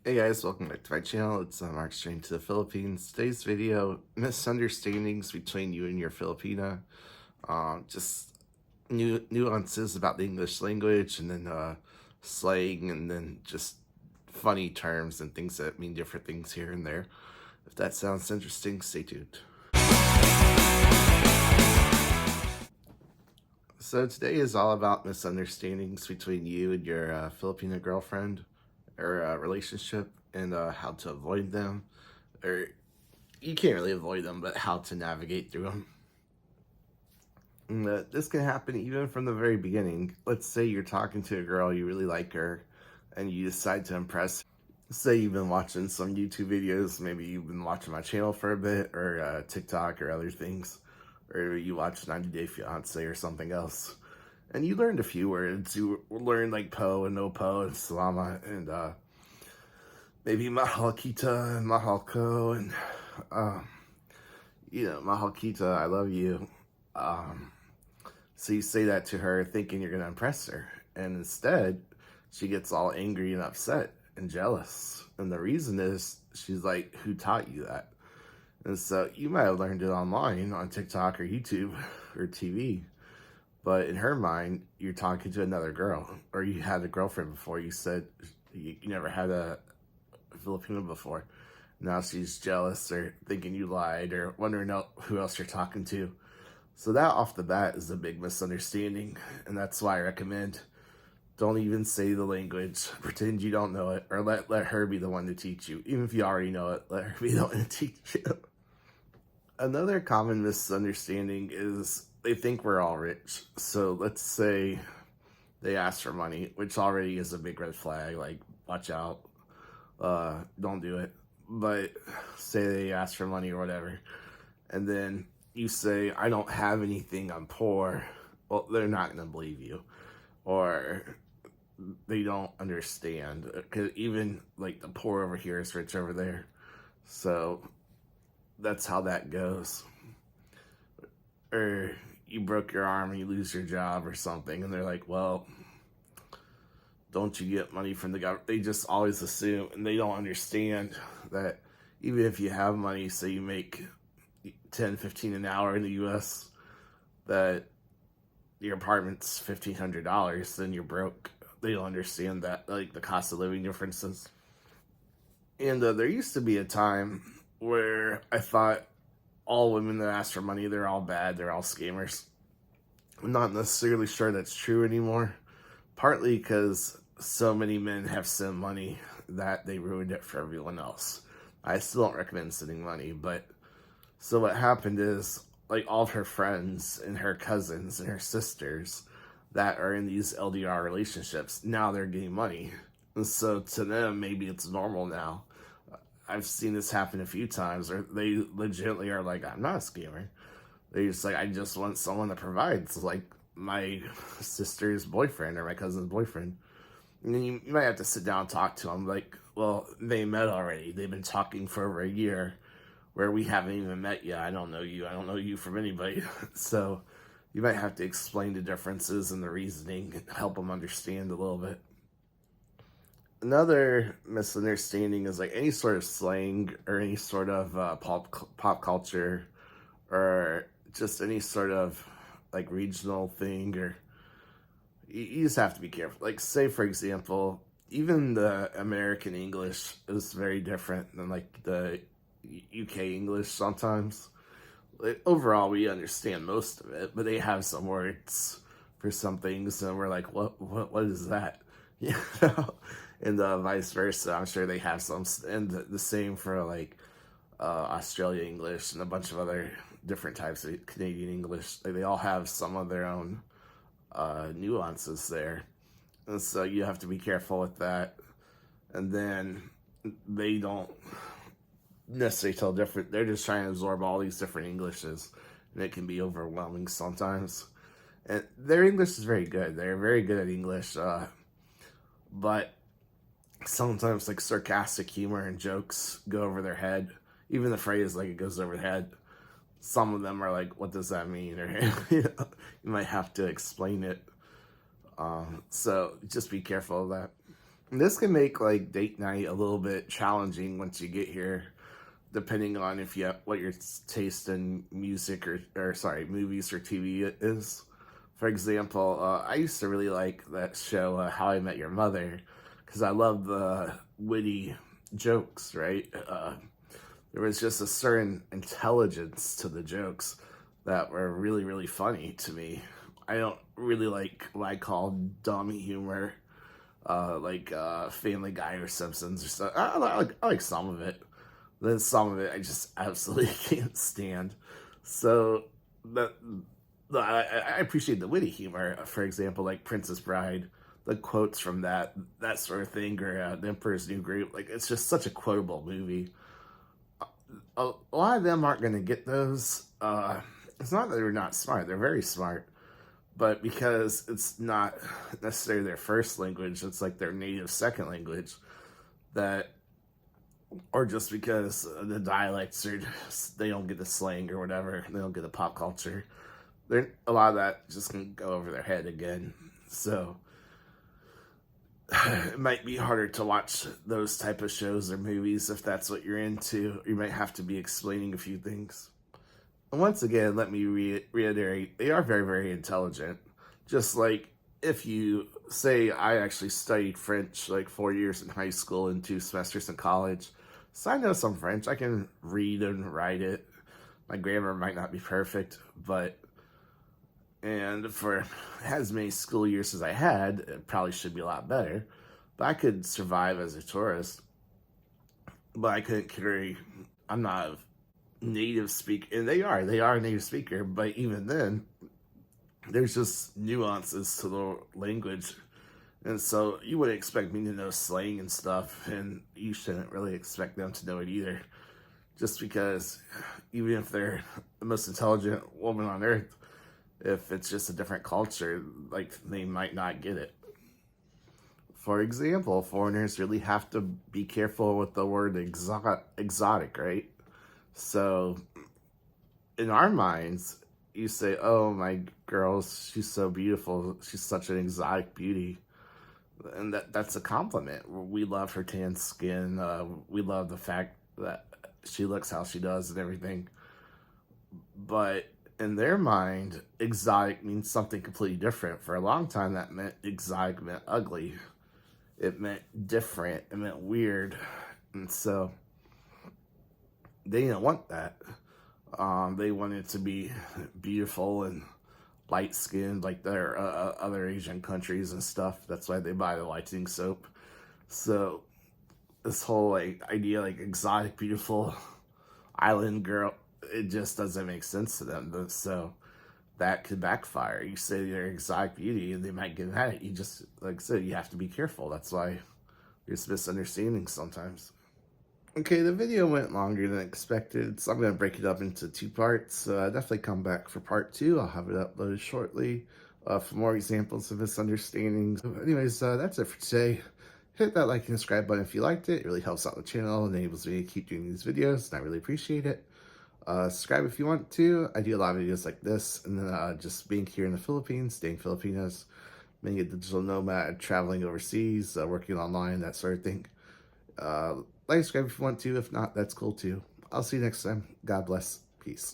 Hey guys, welcome back to my channel. It's Mark straight to the Philippines. Today's video, misunderstandings between you and your Filipina. Just nuances about the English language, and then slang, and then just funny terms and things that mean different things here and there. If that sounds interesting, stay tuned. So today is all about misunderstandings between you and your Filipina girlfriend or relationship, and how to avoid them. Or you can't really avoid them, but how to navigate through them. And, this can happen even from the very beginning. Let's say you're talking to a girl, you really like her, and you decide to impress. Say you've been watching some YouTube videos, maybe you've been watching my channel for a bit, or TikTok or other things, or you watch 90 Day Fiance or something else, and you learned a few words. You learned like po and no po and salama, and maybe mahal kita and mahal ko, and mahal kita, I love you. So you say that to her thinking you're gonna impress her, and instead she gets all angry and upset and jealous. And the reason is she's like, who taught you that? And so you might have learned it online on TikTok or YouTube or TV, but in her mind, you're talking to another girl, or you had a girlfriend before. You said you never had a Filipino before. Now she's jealous or thinking you lied or wondering who else you're talking to. So that off the bat is a big misunderstanding, and that's why I recommend don't even say the language. Pretend you don't know it, or let her be the one to teach you. Even if you already know it, let her be the one to teach you. Another common misunderstanding is they think we're all rich. So let's say they ask for money, which already is a big red flag. Like, watch out. Don't do it. But say they ask for money or whatever, and then you say, I don't have anything, I'm poor. Well, they're not going to believe you, or they don't understand, because even like the poor over here is rich over there. So that's how that goes. Or you broke your arm and you lose your job or something, and they're like, well, don't you get money from the government? They just always assume, and they don't understand that even if you have money, say you make 10, 15 an hour in the US, that your apartment's $1,500, then you're broke. They don't understand that, like the cost of living differences. And there used to be a time where I thought all women that ask for money, they're all bad, they're all scammers. I'm not necessarily sure that's true anymore, partly because so many men have sent money that they ruined it for everyone else. I still don't recommend sending money, but so what happened is, like, all of her friends and her cousins and her sisters that are in these LDR relationships, now they're getting money. And so to them, maybe it's normal now. I've seen this happen a few times, or they legitimately are like, I'm not a scammer. They're just like, I just want someone that provides, like my sister's boyfriend or my cousin's boyfriend. And then you might have to sit down and talk to them, like, well, they met already. They've been talking for over a year, where we haven't even met yet. I don't know you. I don't know you from anybody. So you might have to explain the differences and the reasoning and help them understand a little bit. Another misunderstanding is like any sort of slang or any sort of pop culture, or just any sort of like regional thing, or you just have to be careful. Like, say for example, even the American English is very different than like the UK English sometimes. Like, overall, we understand most of it, but they have some words for some things, and we're like, what is that? You know, and vice versa. I'm sure they have some, and the same for like Australia English and a bunch of other different types of Canadian English. Like, they all have some of their own nuances there, and so you have to be careful with that. And then they don't necessarily tell different. They're just trying to absorb all these different Englishes, and it can be overwhelming sometimes. And their English is very good. They're very good at English, but sometimes like sarcastic humor and jokes go over their head. Even the phrase, like, it goes over their head. Some of them are like, what does that mean? Or you might have to explain it. So just be careful of that. This can make like date night a little bit challenging once you get here, depending on if you have, what your taste in music or sorry, movies or TV is. For example, I used to really like that show, How I Met Your Mother, because I love the witty jokes, right? There was just a certain intelligence to the jokes that were really, really funny to me. I don't really like what I call dumb humor, Family Guy or Simpsons or stuff. I like some of it. Then some of it I just absolutely can't stand. So that I appreciate the witty humor. For example, like Princess Bride, the quotes from that sort of thing, or The Emperor's New Groove. Like it's just such a quotable movie. A lot of them aren't going to get those. It's not that they're not smart; they're very smart. But because it's not necessarily their first language, it's like their native second language. That, or just because the dialects are, they don't get the slang or whatever, they don't get the pop culture. A lot of that just can go over their head again. So it might be harder to watch those type of shows or movies if that's what you're into. You might have to be explaining a few things. And once again, let me reiterate, they are very, very intelligent. Just like if you say I actually studied French like 4 years in high school and 2 semesters in college, so I know some French. I can read and write it. My grammar might not be perfect, and for as many school years as I had, it probably should be a lot better. But I could survive as a tourist. But I couldn't carry, I'm not a native speaker. And they are a native speaker. But even then, there's just nuances to the language. And so you would expect me to know slang and stuff. And you shouldn't really expect them to know it either. Just because even if they're the most intelligent woman on earth, if it's just a different culture, like they might not get it. For example, foreigners really have to be careful with the word exotic, right? So in our minds, you say, "Oh, my girl, she's so beautiful. She's such an exotic beauty." And that's a compliment. We love her tan skin. We love the fact that she looks how she does and everything. But in their mind, exotic means something completely different. For a long time, that meant exotic meant ugly. It meant different. It meant weird. And so they didn't want that. They wanted to be beautiful and light skinned like their other Asian countries and stuff. That's why they buy the whitening soap. So this whole like idea, like exotic, beautiful island girl, it just doesn't make sense to them. So that could backfire. You say you're exotic beauty and they might get mad at you. Just like I said, you have to be careful. That's why there's misunderstandings sometimes. Okay, the video went longer than expected, so I'm going to break it up into 2 parts. Definitely come back for part 2. I'll have it uploaded shortly for more examples of misunderstandings. Anyways, that's it for today. Hit that like and subscribe button if you liked it. It really helps out the channel and enables me to keep doing these videos, and I really appreciate it. Subscribe if you want to. I do a lot of videos like this, and then just being here in the Philippines, staying Filipinos, being a digital nomad, traveling overseas, working online, that sort of thing. Like, subscribe if you want to. If not, that's cool too. I'll see you next time. God bless. Peace.